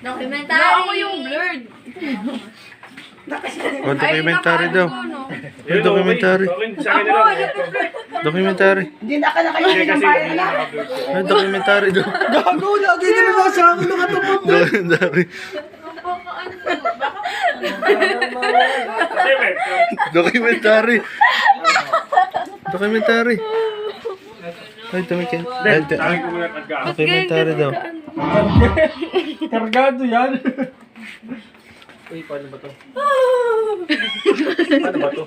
Documentary. Ako yung blurred. Oh, documentary daw. Oh, documentary. Documentary. Hindi na ka na kayo pinampayan na. Ay, documentary daw. Gago, lagi ka na nasa akin nakatapos. Documentary. Documentary. Documentary. Ay, documentary daw. Kargado yan. Uy, paano ba to? Paano ba to?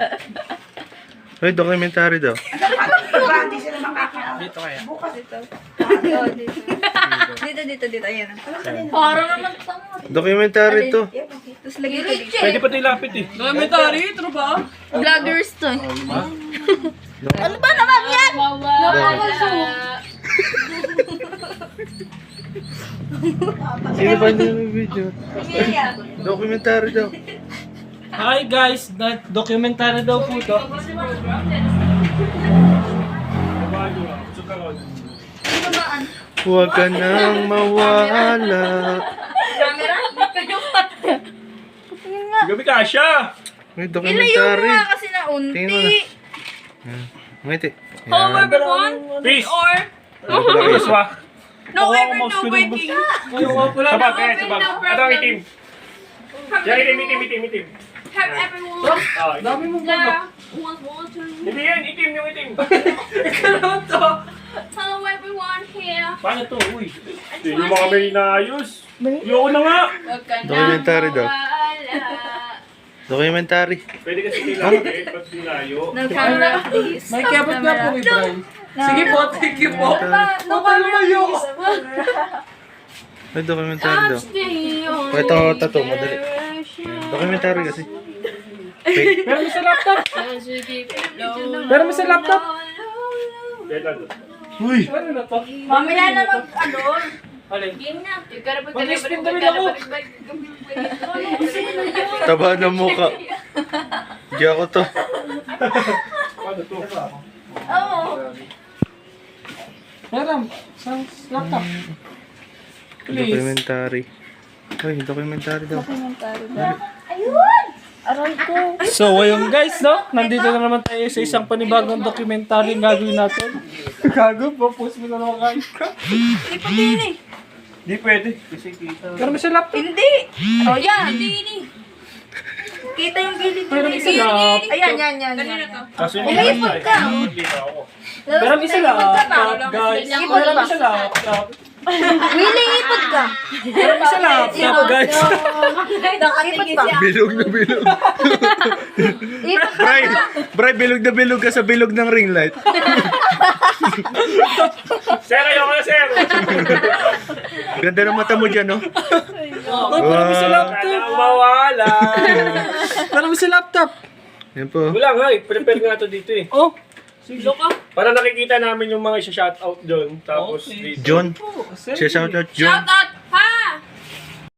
Ay, documentary daw. Hindi sila makakaawa. Dito kaya. Bukas ito. Dito. Ayan. Parang naman tanga. Documentary to. Tapos lagyan ko dito. Pwede pa ito ilapit eh. Documentary, ito ba? Vloggers to. Ano ba naman yan? Sino ba niya may video? Documentary daw. Hi guys, documentary daw po to. Huwag ka nang mawala. Camera? Gabi ka siya! May Ilayo mo documentary. nga kasi na Tingin mo unti. na. Ngiti. Home everyone? Peace! Or? Peace wa! No ever, no breaking. Sabat, kaya sabat. Ito ang itim. Yan, itim. Have everyone. Dami mo Yeah. Want water. Hindi yan, itim yung itim. Hello everyone here. Paano to? Uy, hindi mo mga may inaayos. Yoko na nga. Huwag ka na Documentary daw. mawala. Documentary. Pwede kasi nilapit pag dinayo. No camera, please. May kebot nga po, may Brian. Sige po, thank you po. No camera, please. May documentary daw. Stay on Ito, tato, madali. Documentary kasi. Pero may sa laptop. as you keep it low. Pero may sa laptop. Uy! Ano na to? Mamaya na ano. Alin? Game na. You gotta put Mag-spin kami na ako. Taba ng mukha. Di ako to. Paano to? Oo. Meron. Sa laptop. Please. Documentary. Uy, documentary daw. Ayun! Aray ko. So, ayun guys, no? Nandito na naman tayo sa isang panibagong documentary na gagawin natin. Gago, post mo na naman kain ka. Hindi pa din eh. Di pwede. Kasi kita. Pero may sa laptop. Hindi. Oh, yan. Hindi. Kita yung gilid Pero nila. may sa laptop. Ayan, yan. Kanina to. Kaso May layipod ka. Dito ako. Pero Pero may sa laptop, guys. Ipod Pero ba? may sa laptop. Willing ipod ka. Pero may sa laptop, guys. Ipod pa. Bilog na bilog. Ipod pa. Bray, bilog na bilog ka sa bilog ng ring light. Sir, ayoko na, sir. Ganda ng mata mo dyan, no? Ay, pero may sa laptop. Kanang mawala. Pero may sa laptop. Yan po. Wala nga eh. Prepare nga ito dito eh. Oh. Silo ka. Para nakikita namin yung mga isa-shoutout doon. Tapos dito. John. Siya shout out John. Shout out. Hi